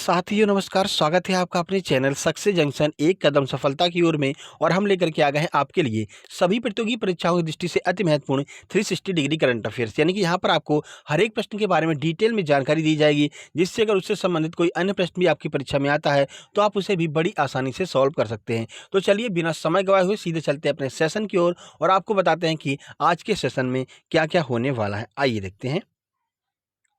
साथियों नमस्कार, स्वागत है आपका अपने चैनल सक्सेस जंक्शन एक कदम सफलता की ओर में। और हम लेकर के आ गए हैं आपके लिए सभी प्रतियोगी परीक्षाओं की दृष्टि से अति महत्वपूर्ण 360 डिग्री करंट अफेयर्स, यानी कि यहाँ पर आपको हर एक प्रश्न के बारे में डिटेल में जानकारी दी जाएगी, जिससे अगर उससे संबंधित कोई अन्य प्रश्न भी आपकी परीक्षा में आता है तो आप उसे भी बड़ी आसानी से सॉल्व कर सकते हैं। तो चलिए बिना समय गवाए हुए सीधे चलते हैं अपने सेशन की ओर और आपको बताते हैं कि आज के सेशन में क्या क्या होने वाला है। आइए देखते हैं।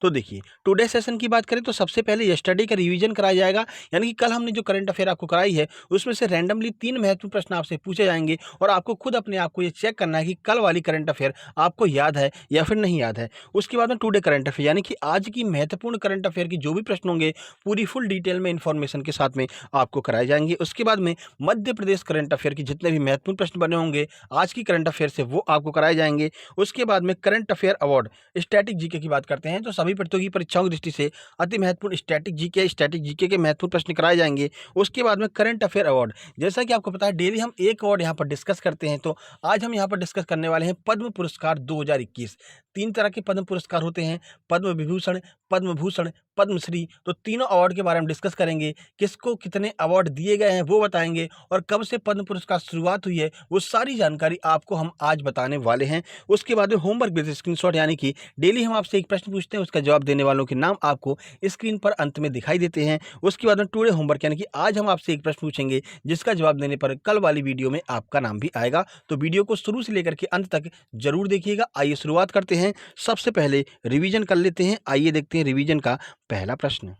तो देखिए, टुडे सेशन की बात करें तो सबसे पहले यस्टरडे का रिवीजन कराया जाएगा, यानी कि कल हमने जो करंट अफेयर आपको कराई है उसमें से रैंडमली 3 महत्वपूर्ण प्रश्न आपसे पूछे जाएंगे और आपको खुद अपने आप को ये चेक करना है कि कल वाली करंट अफेयर आपको याद है या फिर नहीं याद है। उसके बाद में टुडे करंट अफेयर, यानी कि आज की महत्वपूर्ण करंट अफेयर की जो भी प्रश्न होंगे पूरी फुल डिटेल में इन्फॉर्मेशन के साथ में आपको कराए जाएंगे। उसके बाद में मध्य प्रदेश करंट अफेयर की जितने भी महत्वपूर्ण प्रश्न बने होंगे आज की करंट अफेयर से वो आपको कराए जाएंगे। उसके बाद में current affair award static GK की बात करते हैं तो सभी प्रतियोगी परीक्षाओं की दृष्टि से अति महत्वपूर्ण स्टैटिक जीके के महत्वपूर्ण प्रश्न कराए जाएंगे। उसके बाद में करंट अफेयर अवार्ड, जैसा कि आपको पता है डेली हम एक अवार्ड यहाँ पर डिस्कस करते हैं, तो आज हम यहाँ पर डिस्कस करने वाले हैं पद्म पुरस्कार 2021। 3 तरह के पद्म पुरस्कार होते हैं, पद्म विभूषण, पद्म भूषण, पद्मश्री। तो तीनों अवार्ड के बारे में डिस्कस करेंगे, किसको कितने अवार्ड दिए गए हैं वो बताएंगे और कब से पद्म पुरस्कार शुरुआत हुई है वो सारी जानकारी आपको हम आज बताने वाले हैं। उसके बाद में होमवर्क बेस्ड स्क्रीनशॉट, यानी कि डेली हम आपसे एक प्रश्न पूछते हैं, उसका जवाब देने वालों के नाम आपको स्क्रीन पर अंत में दिखाई देते हैं। उसके बाद में टुडे होमवर्क, यानी कि आज हम आपसे एक प्रश्न पूछेंगे जिसका जवाब देने पर कल वाली वीडियो में आपका नाम भी आएगा। तो वीडियो को शुरू से लेकर के अंत तक जरूर देखिएगा। आइए शुरुआत करते हैं। सबसे पहले रिवीजन कर लेते हैं। आइए देखते हैं रिवीजन का पहला प्रश्न।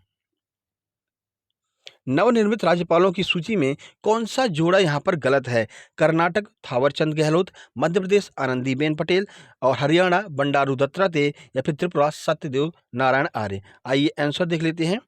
नवनिर्मित राज्यपालों की सूची में कौन सा जोड़ा यहाँ पर गलत है? कर्नाटक थावरचंद गहलोत, मध्य प्रदेश आनंदीबेन पटेल और हरियाणा बंडारू दत्तात्रेय या फिर त्रिपुरा सत्यदेव नारायण आर्य। आइए आंसर देख लेते हैं।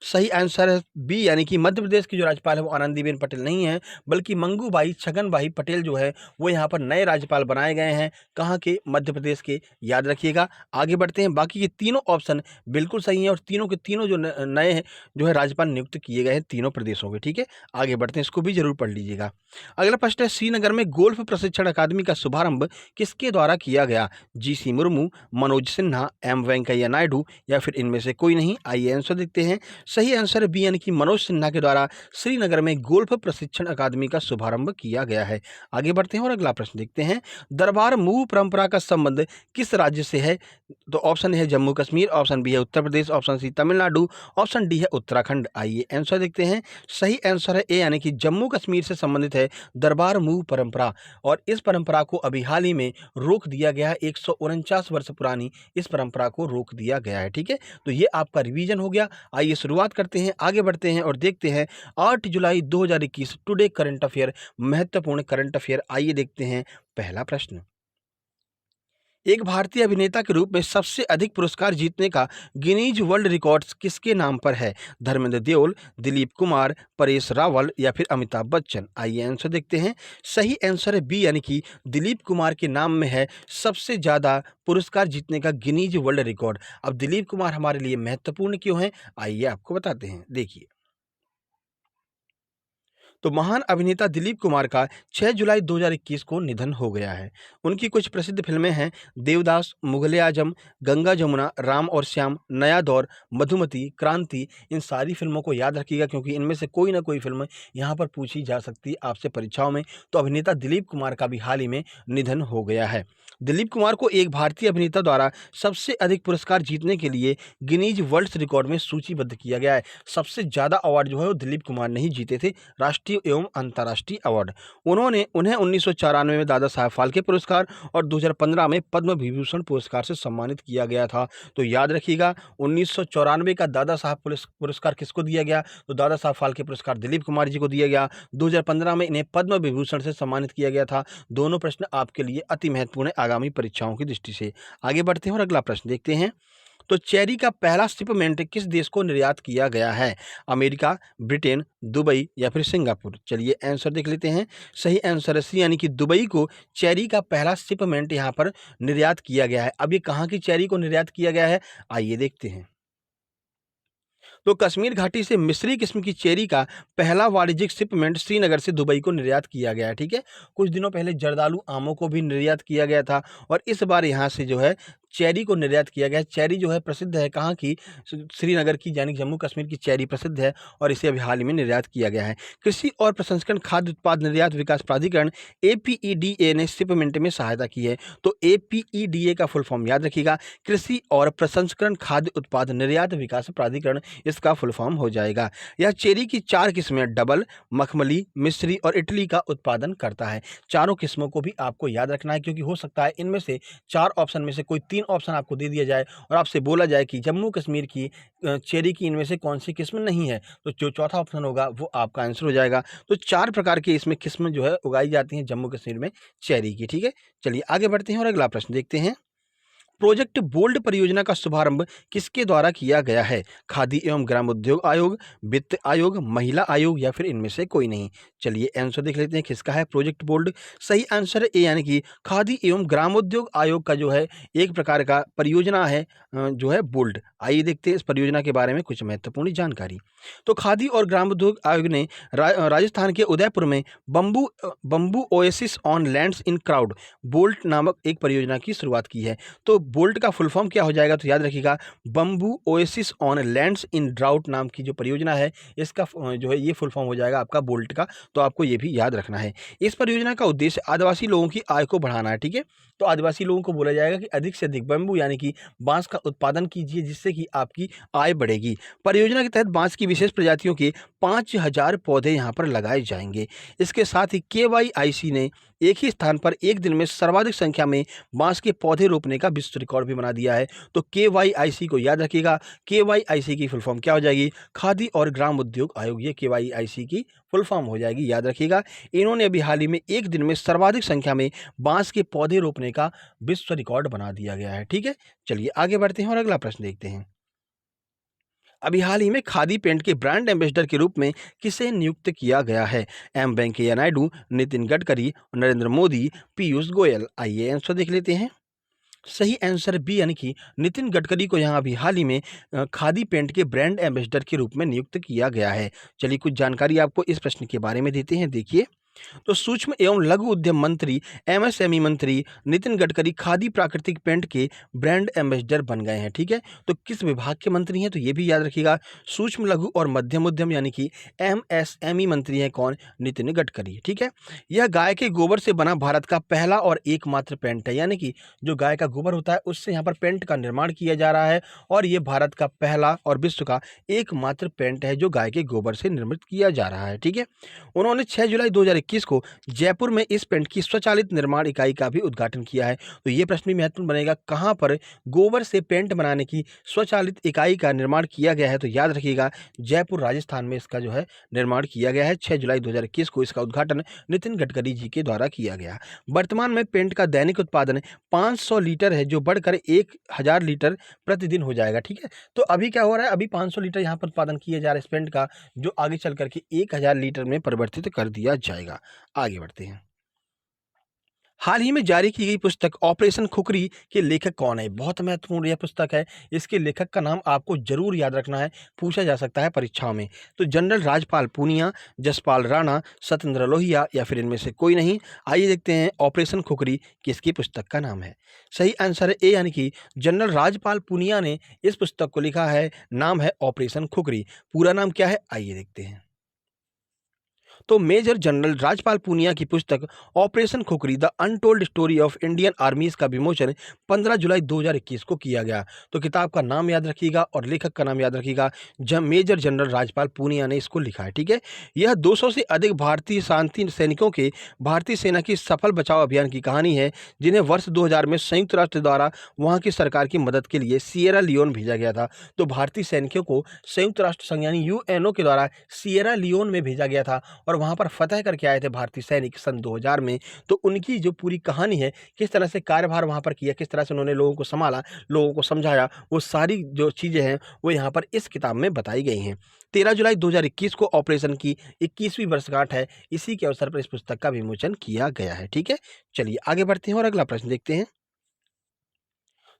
सही आंसर है बी, यानी कि मध्य प्रदेश की जो राज्यपाल है वो आनंदीबेन पटेल नहीं है, बल्कि मंगूभाई छगनभाई पटेल जो है वो यहाँ पर नए राज्यपाल बनाए गए हैं। कहाँ के? मध्य प्रदेश के, याद रखिएगा। आगे बढ़ते हैं। बाकी के तीनों ऑप्शन बिल्कुल सही हैं और तीनों के तीनों जो नए हैं जो है राज्यपाल नियुक्त किए गए हैं तीनों प्रदेशों के। ठीक है, आगे बढ़ते हैं, इसको भी जरूर पढ़ लीजिएगा। अगला प्रश्न है, श्रीनगर में गोल्फ प्रशिक्षण अकादमी का शुभारंभ किसके द्वारा किया गया? जीसी मुर्मू, मनोज सिन्हा, एम वेंकैया नायडू या फिर इनमें से कोई नहीं। आइए आंसर देखते हैं। सही आंसर है बी, यानी कि मनोज सिन्हा के द्वारा श्रीनगर में गोल्फ प्रशिक्षण अकादमी का शुभारंभ किया गया है। आगे बढ़ते हैं और अगला प्रश्न देखते हैं। दरबार मूव परंपरा का संबंध किस राज्य से है? तो ऑप्शन है जम्मू कश्मीर, ऑप्शन बी है Uttar Pradesh, option C Tamil Nadu, option D है उत्तराखंड। आइए आंसर देखते हैं। सही आंसर है ए, यानी कि जम्मू कश्मीर से संबंधित है दरबार मूव परंपरा। और इस परंपरा को अभी हाल ही में रोक दिया गया है। 149 वर्ष पुरानी इस परंपरा को रोक दिया गया है। ठीक है, तो ये आपका रिवीजन हो गया। आइए शुरुआत करते हैं, आगे बढ़ते हैं और देखते हैं 8 जुलाई 2021 टुडे करंट अफेयर, महत्वपूर्ण करंट अफेयर। आइए देखते हैं पहला प्रश्न। एक भारतीय अभिनेता के रूप में सबसे अधिक पुरस्कार जीतने का गिनीज वर्ल्ड रिकॉर्ड्स किसके नाम पर है? धर्मेंद्र देओल, दिलीप कुमार, परेश रावल या फिर अमिताभ बच्चन। आइए आंसर देखते हैं। सही आंसर है बी, यानी कि दिलीप कुमार के नाम में है सबसे ज्यादा पुरस्कार जीतने का गिनीज वर्ल्ड रिकॉर्ड। अब दिलीप कुमार हमारे लिए महत्वपूर्ण क्यों है, आइए आपको बताते हैं। देखिए, तो महान अभिनेता दिलीप कुमार का 6 जुलाई 2021 को निधन हो गया है। उनकी कुछ प्रसिद्ध फिल्में हैं देवदास, मुगले आजम, गंगा जमुना, राम और श्याम, नया दौर, मधुमती, क्रांति। इन सारी फिल्मों को याद रखिएगा क्योंकि इनमें से कोई ना कोई फिल्म यहाँ पर पूछी जा सकती है आपसे परीक्षाओं में। तो अभिनेता दिलीप कुमार का भी हाल ही में निधन हो गया है। दिलीप कुमार को एक भारतीय अभिनेता द्वारा सबसे अधिक पुरस्कार जीतने के लिए गिनीज वर्ल्ड रिकॉर्ड में सूचीबद्ध किया गया है। सबसे ज्यादा अवार्ड जो है वो दिलीप कुमार ने ही जीते थे, राष्ट्रीय एवं अंतर्राष्ट्रीय अवार्ड। उन्हें 1994 में दादा साहब फाल्के पुरस्कार और 2015 में पद्म विभूषण पुरस्कार से सम्मानित किया गया था। तो याद रखिएगा, 1994 का दादा साहब पुरस्कार किसको दिया गया? तो दादा साहब फाल्के पुरस्कार दिलीप कुमार जी को दिया गया। 2015 में इन्हें पद्म विभूषण से सम्मानित किया गया था। दोनों प्रश्न आपके लिए अति महत्वपूर्ण है आगामी परीक्षाओं की दृष्टि से। आगे बढ़ते हैं और अगला प्रश्न देखते हैं। तो चेरी का पहला शिपमेंट किस देश को निर्यात किया गया है? अमेरिका, ब्रिटेन, दुबई या फिर सिंगापुर। चलिए आंसर देख लेते हैं। सही आंसर है सी, यानी कि दुबई को चेरी का पहला शिपमेंट यहाँ पर निर्यात किया गया है। अब ये कहाँ की चेरी को निर्यात किया गया है, आइए देखते हैं। तो कश्मीर घाटी से मिस्री किस्म की चेरी का पहला वाणिज्यिक शिपमेंट श्रीनगर से दुबई को निर्यात किया गया है। ठीक है, कुछ दिनों पहले जर्दालू आमों को भी निर्यात किया गया था और इस बार यहाँ से जो है चेरी को निर्यात किया गया है। चेरी जो है प्रसिद्ध है कहाँ की, श्रीनगर की, यानी जम्मू कश्मीर की चेरी प्रसिद्ध है और इसे अभी हाल ही में निर्यात किया गया है। कृषि और प्रसंस्करण खाद्य उत्पाद निर्यात विकास प्राधिकरण APEDA ने शिपमेंट में सहायता की है। तो APEDA का फुल फॉर्म याद रखिएगा, कृषि और प्रसंस्करण खाद्य उत्पाद निर्यात विकास प्राधिकरण, इसका फुल फॉर्म हो जाएगा। यह चेरी की 4 किस्में डबल, मखमली, मिस्री और इटली का उत्पादन करता है। चारों किस्मों को भी आपको याद रखना है, क्योंकि हो सकता है इनमें से 4 ऑप्शन में से कोई 3 ऑप्शन आपको दे दिया जाए और आपसे बोला जाए कि जम्मू कश्मीर की चेरी की इनमें से कौन सी किस्म नहीं है, तो जो चौथा ऑप्शन होगा वो आपका आंसर हो जाएगा। तो 4 प्रकार की इसमें किस्म जो है उगाई जाती हैं जम्मू कश्मीर में चेरी की। ठीक है, चलिए आगे बढ़ते हैं और अगला प्रश्न देखते हैं। प्रोजेक्ट बोल्ड परियोजना का शुभारंभ किसके द्वारा किया गया है? खादी एवं ग्रामोद्योग आयोग, वित्त आयोग, महिला आयोग या फिर इनमें से कोई नहीं? चलिए आंसर देख लेते हैं किसका है प्रोजेक्ट बोल्ड। सही आंसर है ए, यानी कि खादी एवं ग्रामोद्योग आयोग का जो है एक प्रकार का परियोजना है जो है बोल्ड। आइए देखते हैं इस परियोजना के बारे में कुछ महत्वपूर्ण जानकारी। तो खादी और ग्रामोद्योग आयोग ने राजस्थान के उदयपुर में bamboo oasis on lands in crowd bolt नामक एक परियोजना की शुरुआत की है। तो बोल्ट का फुल फॉर्म क्या हो जाएगा, तो याद रखिएगा bamboo oasis on lands in drought नाम की जो परियोजना है, इसका जो है ये फुल फॉर्म हो जाएगा आपका बोल्ट का। तो आपको ये भी याद रखना है। इस परियोजना का उद्देश्य आदिवासी लोगों की आय को बढ़ाना है। ठीक है, तो आदिवासी लोगों को बोला जाएगा कि अधिक से अधिक बम्बू यानी कि बांस का उत्पादन कीजिए, जिससे कि आपकी आय बढ़ेगी। परियोजना के तहत बांस की विशेष प्रजातियों के 5000 पौधे यहाँ पर लगाए जाएंगे। इसके साथ ही KYIC ने एक ही स्थान पर एक दिन में सर्वाधिक संख्या में बांस के पौधे रोपने का विश्व रिकॉर्ड भी बना दिया है। तो KYIC को याद रखिएगा। KYIC की फुल फॉर्म क्या हो जाएगी? खादी और ग्राम उद्योग आयोग, ये KYIC की फुल फॉर्म हो जाएगी, याद रखिएगा। इन्होंने अभी हाल ही में एक दिन में सर्वाधिक संख्या में बांस के पौधे रोपने का विश्व रिकॉर्ड बना दिया गया है। ठीक है, चलिए आगे बढ़ते हैं और अगला प्रश्न देखते हैं। अभी हाल ही में खादी पेंट के ब्रांड एम्बेसडर के रूप में किसे नियुक्त किया गया है? M वेंकैया नायडू, नितिन गडकरी, नरेंद्र मोदी, पीयूष गोयल? आइए आंसर देख लेते हैं। सही आंसर बी, यानी कि नितिन गडकरी को यहाँ अभी हाल ही में खादी पेंट के ब्रांड एम्बेसडर के रूप में नियुक्त किया गया है। चलिए कुछ जानकारी आपको इस प्रश्न के बारे में देते हैं, देखिए। तो सूक्ष्म एवं लघु उद्यम मंत्री MSME मंत्री नितिन गडकरी खादी प्राकृतिक पेंट के ब्रांड एम्बेसडर बन गए हैं। ठीक है, तो किस विभाग के मंत्री हैं, तो ये भी याद रखिएगा। सूक्ष्म लघु और मध्यम उद्यम यानी कि MSME मंत्री हैं कौन? नितिन गडकरी। ठीक है, यह गाय के गोबर से बना भारत का पहला और एकमात्र पेंट है, यानी कि जो गाय का गोबर होता है उससे यहाँ पर पेंट का निर्माण किया जा रहा है और ये भारत का पहला और विश्व का एकमात्र पेंट है जो गाय के गोबर से निर्मित किया जा रहा है। ठीक है, उन्होंने 6 जुलाई 2021 को जयपुर में इस पेंट की स्वचालित निर्माण इकाई का भी उद्घाटन किया है। तो ये प्रश्न भी महत्वपूर्ण बनेगा, कहाँ पर गोबर से पेंट बनाने की स्वचालित इकाई का निर्माण किया गया है, तो याद रखिएगा जयपुर राजस्थान में इसका जो है निर्माण किया गया है। 6 जुलाई 2021 को इसका उद्घाटन नितिन गडकरी जी के द्वारा किया गया। वर्तमान में पेंट का दैनिक उत्पादन 500 लीटर है, जो बढ़कर 1000 लीटर प्रतिदिन हो जाएगा। ठीक है, तो अभी क्या हो रहा है, अभी 500 लीटर यहाँ पर उत्पादन किया जा रहा है इस पेंट का, जो आगे चल करके 1000 लीटर में परिवर्तित कर दिया जाएगा। आगे बढ़ते हैं। हाल ही में जारी की गई पुस्तक ऑपरेशन खुखरी के लेखक कौन है? बहुत महत्वपूर्ण यह पुस्तक है। इसके लेखक का नाम आपको जरूर याद रखना है, पूछा जा सकता है परीक्षाओं में। तो जनरल राजपाल पूनिया, जसपाल राणा, सत्येंद्र लोहिया या फिर इनमें से कोई नहीं? आइए देखते हैं ऑपरेशन खुखरी किसकी पुस्तक का नाम है। सही आंसर है ए, यानी कि जनरल राजपाल पूनिया ने इस पुस्तक को लिखा है। नाम है ऑपरेशन खुखरी। पूरा नाम क्या है, आइए देखते हैं। तो मेजर जनरल राजपाल पूनिया की पुस्तक operation Khukri the untold story of Indian armies का विमोचन 15 जुलाई 2021 को किया गया। तो किताब का नाम याद रखिएगा और लेखक का नाम याद रखिएगा। मेजर जनरल राजपाल पूनिया ने इसको लिखा है। ठीक है, यह 200 से अधिक भारतीय शांति सैनिकों के भारतीय सेना की सफल बचाव अभियान की कहानी है, जिन्हें वर्ष 2000 में संयुक्त राष्ट्र द्वारा वहाँ की सरकार की मदद के लिए सिएरा लियोन भेजा गया था। तो भारतीय सैनिकों को संयुक्त राष्ट्र संघ यानी UNO के द्वारा सिएरा लियोन में भेजा गया था और वहाँ पर फतह करके आए थे भारतीय सैनिक सन 2000 में। तो उनकी जो पूरी कहानी है, किस तरह से कार्यभार वहाँ पर किया, किस तरह से उन्होंने लोगों को संभाला, लोगों को समझाया, वो सारी जो चीज़ें हैं वो यहाँ पर इस किताब में बताई गई हैं। 13 जुलाई 2021 को ऑपरेशन की 21वीं वर्षगांठ है, इसी के अवसर पर इस पुस्तक का विमोचन किया गया है। ठीक है, चलिए आगे बढ़ते हैं और अगला प्रश्न देखते हैं।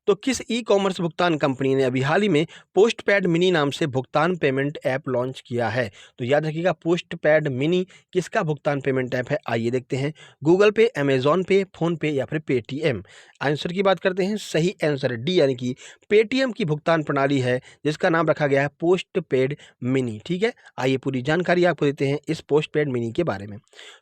तो किस ई कॉमर्स भुगतान कंपनी ने अभी हाल ही में पोस्ट पैड मिनी नाम से भुगतान पेमेंट ऐप लॉन्च किया है? तो याद रखिएगा, पोस्ट पैड मिनी किसका भुगतान पेमेंट ऐप है? आइए देखते हैं। गूगल पे, अमेजॉन पे, फोन पे या फिर पेटीएम। आंसर की बात करते हैं, सही आंसर है डी, यानी कि पेटीएम की भुगतान प्रणाली है जिसका नाम रखा गया है पोस्ट पेड मिनी। ठीक है, आइए पूरी जानकारी आपको देते हैं इस पोस्ट पेड मिनी के बारे में।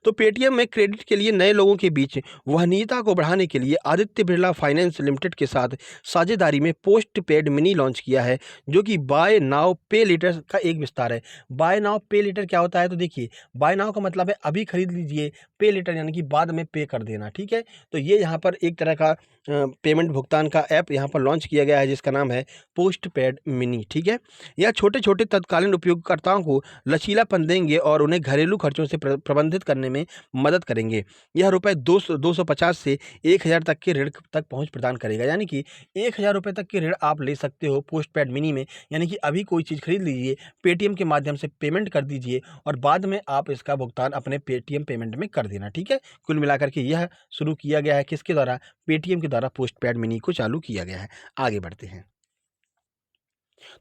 तो पेटीएम में क्रेडिट के लिए नए लोगों के बीच वहनीयता को बढ़ाने के लिए आदित्य बिरला फाइनेंस लिमिटेड के साथ साझेदारी में पोस्ट पेड मिनी लॉन्च किया है, जो कि बाय नाउ पे लेटर का एक विस्तार है। बाय नाउ पे लेटर क्या होता है? तो देखिए, बाय नाउ का मतलब है अभी खरीद लीजिए, पे लेटर यानी कि बाद में पे कर देना। ठीक है, तो ये यहाँ पर एक तरह का पेमेंट भुगतान का ऐप यहाँ पर लॉन्च किया गया है जिसका नाम है पोस्ट पेड मिनी। ठीक है, यह छोटे छोटे तत्कालीन उपयोगकर्ताओं को लचीलापन देंगे और उन्हें घरेलू खर्चों से प्रबंधित करने में मदद करेंगे। यह रुपये 250 से 1000 तक के ऋण तक पहुंच प्रदान करेगा, यानी कि 1000 रुपये तक के ऋण आप ले सकते हो पोस्ट पेड मिनी में। यानी कि अभी कोई चीज़ खरीद लीजिए, पेटीएम के माध्यम से पेमेंट कर दीजिए और बाद में आप इसका भुगतान अपने पेटीएम पेमेंट में कर देना। ठीक है, कुल मिलाकर के यह शुरू किया गया है किसके द्वारा? पेटीएम के द्वारा पोस्ट पेड मिनी को चालू किया गया है। आगे बढ़ते हैं।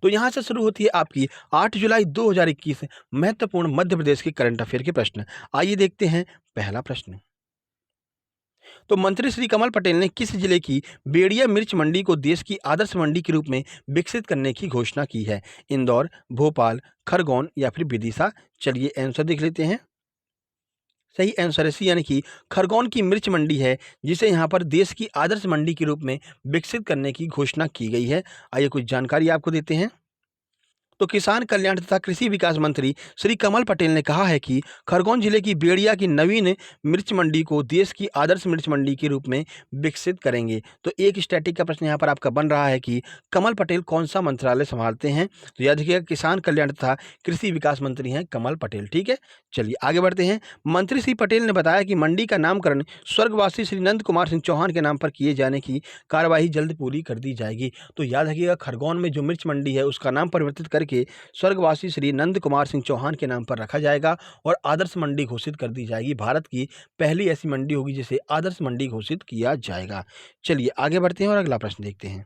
तो यहाँ से शुरू होती है आपकी 8 जुलाई 2021 महत्वपूर्ण मध्य प्रदेश के करंट अफेयर के प्रश्न। आइए देखते हैं पहला प्रश्न। तो मंत्री श्री कमल पटेल ने किस जिले की बेड़िया मिर्च मंडी को देश की आदर्श मंडी के रूप में विकसित करने की घोषणा की है? इंदौर, भोपाल, खरगोन या फिर विदिशा? चलिए आंसर देख लेते हैं। सही आंसर है सी, यानी कि खरगोन की मिर्च मंडी है जिसे यहाँ पर देश की आदर्श मंडी के रूप में विकसित करने की घोषणा की गई है। आइए कुछ जानकारी आपको देते हैं। तो किसान कल्याण तथा कृषि विकास मंत्री श्री कमल पटेल ने कहा है कि खरगोन जिले की बेड़िया की नवीन मिर्च मंडी को देश की आदर्श मिर्च मंडी के रूप में विकसित करेंगे। तो एक स्टैटिक का प्रश्न यहाँ पर आपका बन रहा है कि कमल पटेल कौन सा मंत्रालय संभालते हैं? तो याद रखिएगा, किसान कल्याण तथा कृषि विकास मंत्री हैं कमल पटेल। ठीक है, चलिए आगे बढ़ते हैं। मंत्री श्री पटेल ने बताया कि मंडी का नामकरण स्वर्गवासी श्री नंद कुमार सिंह चौहान के नाम पर किए जाने की कार्यवाही जल्द पूरी कर दी जाएगी। तो याद रखिएगा, खरगोन में जो मिर्च मंडी है उसका नाम परिवर्तित करके स्वर्गवासी श्री नंद कुमार सिंह चौहान के नाम पर रखा जाएगा और आदर्श मंडी घोषित कर दी जाएगी। भारत की पहली ऐसी मंडी होगी जिसे आदर्श मंडी घोषित किया जाएगा। चलिए आगे बढ़ते हैं और अगला प्रश्न देखते हैं।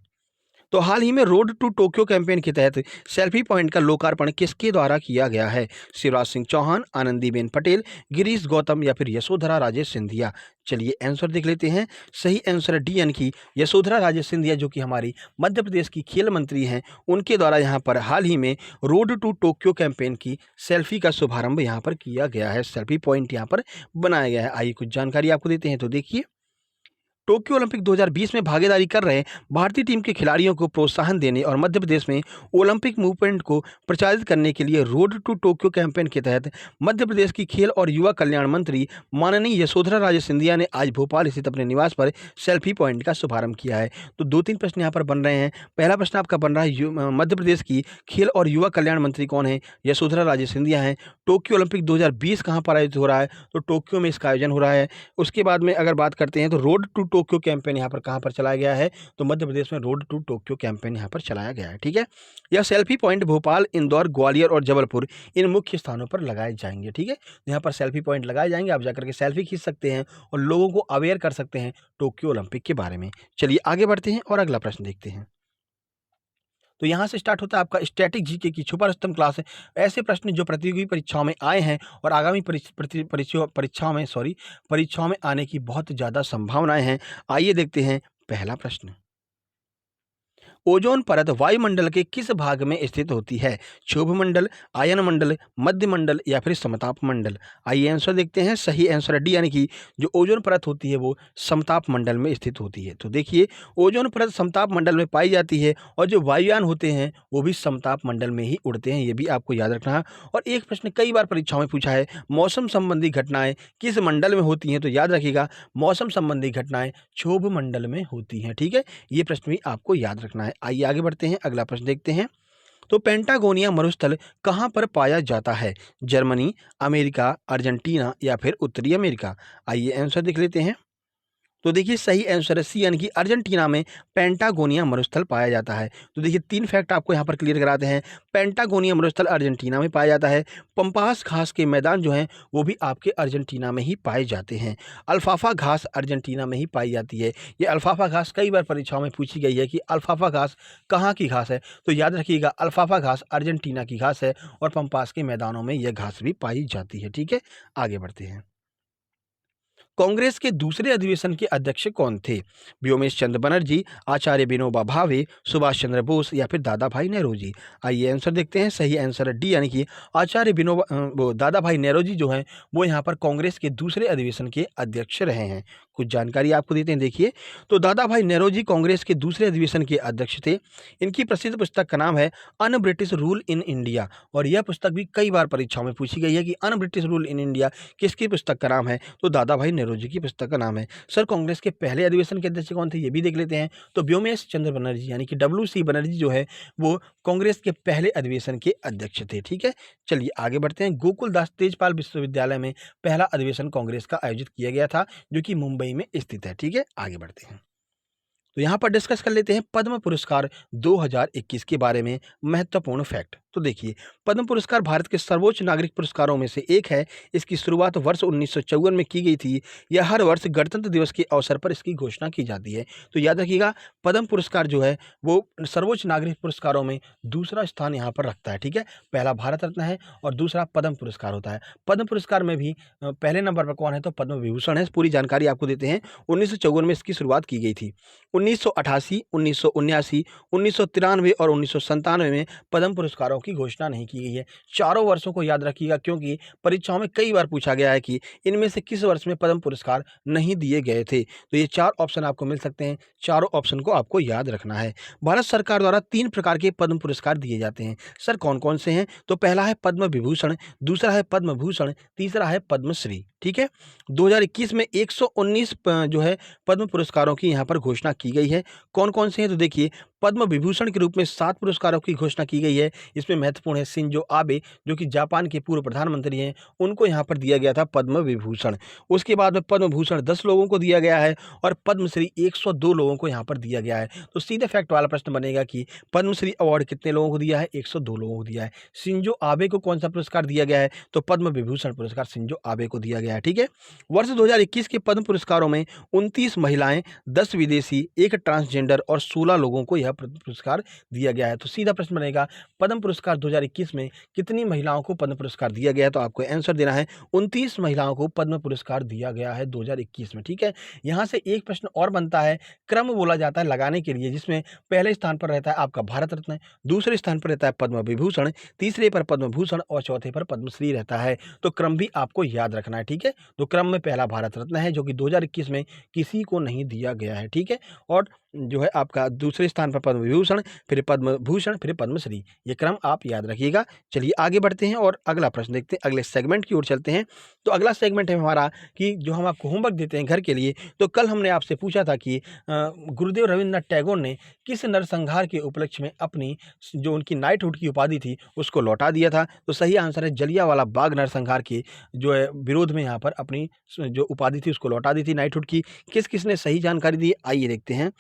तो हाल ही में रोड टू टोक्यो कैंपेन के तहत सेल्फी पॉइंट का लोकार्पण किसके द्वारा किया गया है? शिवराज सिंह चौहान, आनंदीबेन पटेल, गिरीश गौतम या फिर यशोधरा राजे सिंधिया? चलिए आंसर देख लेते हैं। सही आंसर है डी, यानी कि यशोधरा राजे सिंधिया, जो कि हमारी मध्य प्रदेश की खेल मंत्री हैं, उनके द्वारा यहाँ पर हाल ही में रोड टू टोक्यो कैंपेन की सेल्फी का शुभारंभ यहाँ पर किया गया है। सेल्फी पॉइंट यहाँ पर बनाया गया है। आइए कुछ जानकारी आपको देते हैं। तो देखिए, टोक्यो ओलंपिक 2020 में भागीदारी कर रहे भारतीय टीम के खिलाड़ियों को प्रोत्साहन देने और मध्य प्रदेश में ओलंपिक मूवमेंट को प्रचारित करने के लिए रोड टू टोक्यो कैंपेन के तहत मध्य प्रदेश की खेल और युवा कल्याण मंत्री माननीय यशोधरा राजे सिंधिया ने आज भोपाल स्थित अपने निवास पर सेल्फी पॉइंट का शुभारंभ किया है। तो 2-3 प्रश्न यहाँ पर बन रहे हैं। पहला प्रश्न आपका बन रहा है, मध्य प्रदेश की खेल और युवा कल्याण मंत्री कौन है? यशोधरा राजे सिंधिया हैं। टोक्यो ओलंपिक 2020 कहाँ पर आयोजित हो रहा है? तो टोक्यो में इसका आयोजन हो रहा है। उसके बाद में अगर बात करते हैं तो रोड टू टोक्यो कैंपेन यहाँ पर कहाँ पर चलाया गया है? तो मध्य प्रदेश में रोड टू टोक्यो कैंपेन यहाँ पर चलाया गया है। ठीक है, यह सेल्फी पॉइंट भोपाल, इंदौर, ग्वालियर और जबलपुर इन मुख्य स्थानों पर लगाए जाएंगे। ठीक है, यहाँ पर सेल्फी पॉइंट लगाए जाएंगे, आप जाकर के सेल्फी खींच सकते हैं और लोगों को अवेयर कर सकते हैं टोक्यो ओलंपिक के बारे में। चलिए आगे बढ़ते हैं और अगला प्रश्न देखते हैं। तो यहाँ से स्टार्ट होता है आपका स्टैटिक जीके की छुपा रुस्तम क्लास है। ऐसे प्रश्न जो प्रतियोगी परीक्षाओं में आए हैं और आगामी परीक्षाओं में आने की बहुत ज़्यादा संभावनाएं हैं। आइए देखते हैं पहला प्रश्न। ओजोन परत वायुमंडल के किस भाग में स्थित होती है? क्षोभ मंडल, आयन मंडल, मध्य मंडल या फिर समताप मंडल? आइए आंसर देखते हैं। सही आंसर है डी, यानी कि जो ओजोन परत होती है वो समताप मंडल में स्थित होती है। तो देखिए, ओजोन परत समताप मंडल में पाई जाती है और जो वायुयान होते हैं वो भी समताप मंडल में ही उड़ते हैं, ये भी आपको याद रखना है। और एक प्रश्न कई बार परीक्षाओं में पूछा है, मौसम संबंधी घटनाएं किस मंडल में होती हैं? तो याद रखिएगा, मौसम संबंधी घटनाएं क्षोभ मंडल में होती हैं। ठीक है, ये प्रश्न भी आपको याद रखना है। आइए आगे बढ़ते हैं, अगला प्रश्न देखते हैं। तो पेंटागोनिया मरुस्थल कहाँ पर पाया जाता है? जर्मनी, अमेरिका, अर्जेंटीना या फिर उत्तरी अमेरिका? आइए आंसर देख लेते हैं। तो देखिए सही आंसर है सी, यानी कि अर्जेंटीना में पेंटागोनिया मरुस्थल पाया जाता है। तो देखिए 3 फैक्ट आपको यहाँ पर क्लियर कराते हैं। पेंटागोनिया मरुस्थल अर्जेंटीना में पाया जाता है। पंपास घास के मैदान जो हैं वो भी आपके अर्जेंटीना में ही पाए जाते हैं। अल्फाफा घास अर्जेंटीना में ही पाई जाती है। ये अल्फाफा घास कई बार परीक्षाओं में पूछी गई है कि अल्फाफा घास कहाँ की घास है, तो याद रखिएगा अल्फाफा घास अर्जेंटीना की घास है और पंपास के मैदानों में यह घास भी पाई जाती है। ठीक है, आगे बढ़ते हैं। कांग्रेस के दूसरे अधिवेशन के अध्यक्ष कौन थे? व्योमेश चंद्र बनर्जी, आचार्य विनोबा भावे, सुभाष चंद्र बोस या फिर दादा भाई नेहरू। आइए आंसर देखते हैं। सही आंसर है डी, यानी कि आचार्य वो दादा भाई नेहरू जो हैं वो यहाँ पर कांग्रेस के दूसरे अधिवेशन के अध्यक्ष रहे हैं। कुछ जानकारी आपको देते हैं, देखिए। तो दादा भाई नेहरू कांग्रेस के दूसरे अधिवेशन के अध्यक्ष थे। इनकी प्रसिद्ध पुस्तक का नाम है un British rule in India, और यह पुस्तक भी कई बार परीक्षाओं में पूछी गई है कि un British rule in India किसकी पुस्तक का नाम है, तो दादा भाई नेहरू जी की पुस्तक का नाम है। सर कांग्रेस के पहले अधिवेशन के अध्यक्ष कौन थे, ये भी देख लेते हैं। तो व्योमेश चंद्र बनर्जी यानी कि WC बनर्जी जो है वो कांग्रेस के पहले अधिवेशन के अध्यक्ष थे। ठीक है, चलिए आगे बढ़ते हैं। गोकुल दास तेजपाल विश्वविद्यालय में पहला अधिवेशन कांग्रेस का आयोजित किया गया था, जो कि मुंबई में स्थित है। ठीक है, आगे बढ़ते हैं। तो यहाँ पर डिस्कस कर लेते हैं पद्म पुरस्कार 2021 के बारे में महत्वपूर्ण फैक्ट। तो देखिए, पद्म पुरस्कार भारत के सर्वोच्च नागरिक पुरस्कारों में से एक है। इसकी शुरुआत वर्ष 1954 में की गई थी। यह हर वर्ष गणतंत्र दिवस के अवसर पर इसकी घोषणा की जाती है। तो याद रखिएगा पद्म पुरस्कार जो है वो सर्वोच्च नागरिक पुरस्कारों में दूसरा स्थान यहाँ पर रखता है। ठीक है, पहला भारत रत्न है और दूसरा पद्म पुरस्कार होता है। पद्म पुरस्कार में भी पहले नंबर पर कौन है, तो पद्म विभूषण है। पूरी जानकारी आपको देते हैं। 1954 में इसकी शुरुआत की गई थी। 1988, 1979, 1993 और 1997 में पद्म पुरस्कारों की घोषणा नहीं की गई है। चारों वर्षों को याद रखिएगा, क्योंकि परीक्षाओं में कई बार पूछा गया है कि इनमें से किस वर्ष में पद्म पुरस्कार नहीं दिए गए थे। तो ये 4 ऑप्शन आपको मिल सकते हैं। चारों ऑप्शन को आपको याद रखना है। भारत सरकार द्वारा 3 प्रकार के पद्म पुरस्कार दिए जाते हैं। सर कौन-कौन से हैं? तो पहला है पद्म विभूषण, दूसरा है पद्म भूषण, तीसरा है पद्मश्री। ठीक है, 2021 में 119 जो है पद्म पुरस्कारों की यहाँ पर घोषणा की गई है। कौन-कौन से हैं? तो देखिए, पद्म विभूषण के रूप में 7 पुरस्कारों की घोषणा की गई है। इसमें महत्वपूर्ण है शिंजो आबे, जो कि जापान के पूर्व प्रधानमंत्री हैं, उनको यहाँ पर दिया गया था पद्म विभूषण। उसके बाद में पद्म भूषण 10 लोगों को दिया गया है और पद्मश्री 102 लोगों को यहाँ पर दिया गया है। तो सीधे फैक्ट वाला प्रश्न बनेगा कि पद्मश्री अवार्ड कितने लोगों को दिया है? 102 लोगों को दिया है। शिंजो आबे को कौन सा पुरस्कार दिया गया है? तो पद्म विभूषण पुरस्कार शिंजो आबे को दिया गया है। ठीक है, वर्ष 2021 के पद्म पुरस्कारों में 29 महिलाएं, 10 विदेशी, 1 ट्रांसजेंडर और 16 लोगों को यह पुरस्कार दिया गया है। तो सीधा प्रश्न बनेगा पद्म पुरस्कार 2021 में कितनी महिलाओं को पद्म पुरस्कार दिया गया है? तो आपको आंसर देना है 29 महिलाओं को पद्म पुरस्कार दिया गया है 2021 में। ठीक है, यहाँ से एक प्रश्न और बनता है, क्रम बोला जाता है लगाने के लिए, जिसमें पहले स्थान पर रहता है आपका भारत रत्न, दूसरे स्थान पर रहता है पद्म विभूषण, तीसरे पर पद्म भूषण और चौथे पर पद्मश्री रहता है। तो क्रम भी आपको याद रखना है। ठीक है, तो क्रम में पहला भारत रत्न है, जो कि 2021 में किसी को नहीं दिया गया है। ठीक है, और जो है आपका दूसरे स्थान पर पद्म विभूषण, फिर पद्म भूषण, फिर पद्मश्री। ये क्रम आप याद रखिएगा। चलिए आगे बढ़ते हैं और अगला प्रश्न देखते हैं, अगले सेगमेंट की ओर चलते हैं। तो अगला सेगमेंट है हमारा कि जो हम आपको होमवर्क देते हैं घर के लिए। तो कल हमने आपसे पूछा था कि गुरुदेव रविन्द्रनाथ टैगोर ने किस नरसंहार के उपलक्ष्य में अपनी जो उनकी नाइटहुड की उपाधि थी उसको लौटा दिया था। तो सही आंसर है जलियांवाला बाग नरसंहार के जो है विरोध में यहाँ पर अपनी जो उपाधि थी उसको लौटा दी थी नाइटहुड की। किस किसने सही जानकारी दी, आइए देखते हैं।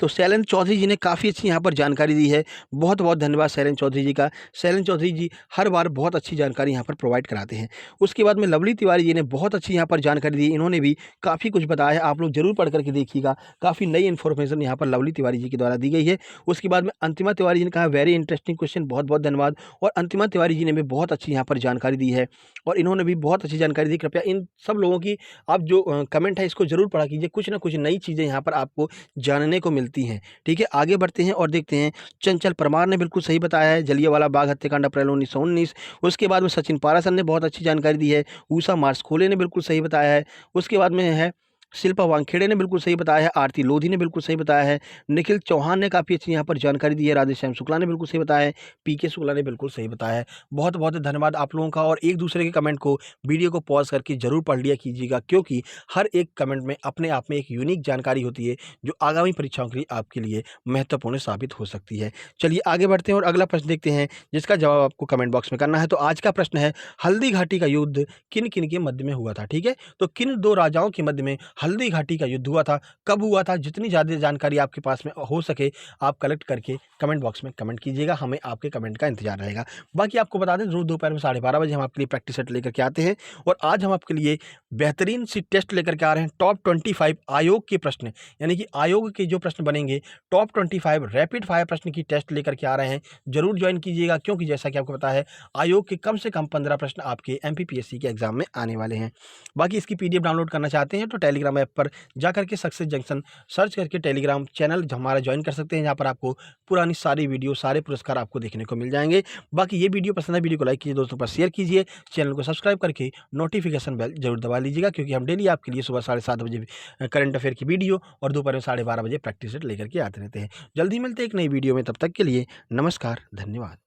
तो शैलेंद्र चौधरी जी ने काफ़ी अच्छी यहाँ पर जानकारी दी है। बहुत-बहुत धन्यवाद शैलेंद्र चौधरी जी का। शैलेंद्र चौधरी जी हर बार बहुत अच्छी जानकारी यहाँ पर प्रोवाइड कराते हैं। उसके बाद में लवली तिवारी जी ने बहुत अच्छी यहाँ पर जानकारी दी। इन्होंने भी काफ़ी कुछ बताया है, आप लोग ज़रूर पढ़ करके देखिएगा। काफ़ी नई इन्फॉर्मेशन यहाँ पर लवली तिवारी जी के द्वारा दी गई है। उसके बाद में अंतिमा तिवारी जी ने कहा वेरी इंटरेस्टिंग क्वेश्चन, बहुत-बहुत धन्यवाद। और अंतिमा तिवारी जी ने भी बहुत अच्छी यहाँ पर जानकारी दी है और इन्होंने भी बहुत अच्छी जानकारी दी। कृपया इन सब लोगों की आप जो कमेंट है इसको ज़रूर पढ़ा कीजिए। कुछ ना कुछ नई चीज़ें यहाँ पर आपको जानने को मिलती हैं। ठीक है, आगे बढ़ते हैं और देखते हैं। चंचल परमार ने बिल्कुल सही बताया है, जलियांवाला बाग हत्याकांड अप्रैल 1919। उसके बाद में सचिन पारासर ने बहुत अच्छी जानकारी दी है। ऊषा मार्सखोले ने बिल्कुल सही बताया है। उसके बाद में है शिल्पा वानखेड़े ने बिल्कुल सही बताया है। आरती लोधी ने बिल्कुल सही बताया है। निखिल चौहान ने काफ़ी अच्छी यहाँ पर जानकारी दी है। राधेश्याम शुक्ला ने बिल्कुल सही बताया है। पीके शुक्ला ने बिल्कुल सही बताया है। बहुत बहुत धन्यवाद आप लोगों का। और एक दूसरे के कमेंट को वीडियो को पॉज करके जरूर पढ़ लिया कीजिएगा, क्योंकि हर एक कमेंट में अपने आप में एक यूनिक जानकारी होती है जो आगामी परीक्षाओं के लिए आपके लिए महत्वपूर्ण साबित हो सकती है। चलिए आगे बढ़ते हैं और अगला प्रश्न देखते हैं, जिसका जवाब आपको कमेंट बॉक्स में करना है। तो आज का प्रश्न है, हल्दी घाटी का युद्ध किन किन के मध्य में हुआ था। ठीक है, तो किन 2 राजाओं के मध्य में हल्दी घाटी का युद्ध हुआ था, कब हुआ था, जितनी ज़्यादा जानकारी आपके पास में हो सके आप कलेक्ट करके कमेंट बॉक्स में कमेंट कीजिएगा, हमें आपके कमेंट का इंतजार रहेगा। बाकी आपको बता दें रोज़ दोपहर में 12:30 बजे हम आपके लिए प्रैक्टिस सेट लेकर के आते हैं और आज हम आपके लिए बेहतरीन सी टेस्ट लेकर के आ रहे हैं। टॉप 25 आयोग के प्रश्न, यानी कि आयोग के जो प्रश्न बनेंगे टॉप 25 रैपिड फायर प्रश्न की टेस्ट लेकर के आ रहे हैं। जरूर ज्वाइन कीजिएगा, क्योंकि जैसा कि आपको पता है आयोग के कम से कम 15 प्रश्न आपके एमपीपीएससी के एग्जाम में आने वाले हैं। बाकी इसकी पीडीएफ डाउनलोड करना चाहते हैं तो टेलीग्राम ऐप पर जाकर के सक्सेस जंक्शन सर्च करके टेलीग्राम चैनल हमारा ज्वाइन कर सकते हैं, जहाँ पर आपको पुरानी सारी वीडियो सारे पुरस्कार आपको देखने को मिल जाएंगे। बाकी ये वीडियो पसंद है, वीडियो को लाइक कीजिए, दोस्तों पर शेयर कीजिए, चैनल को सब्सक्राइब करके नोटिफिकेशन बेल जरूर दबा लीजिएगा, क्योंकि हम डेली आपके लिए सुबह 7:30 बजे करंट अफेयर की वीडियो और दोपहर में 12:30 बजे प्रैक्टिस सेट लेकर के आते रहते हैं। जल्दी मिलते हैं एक नई वीडियो में, तब तक के लिए नमस्कार, धन्यवाद।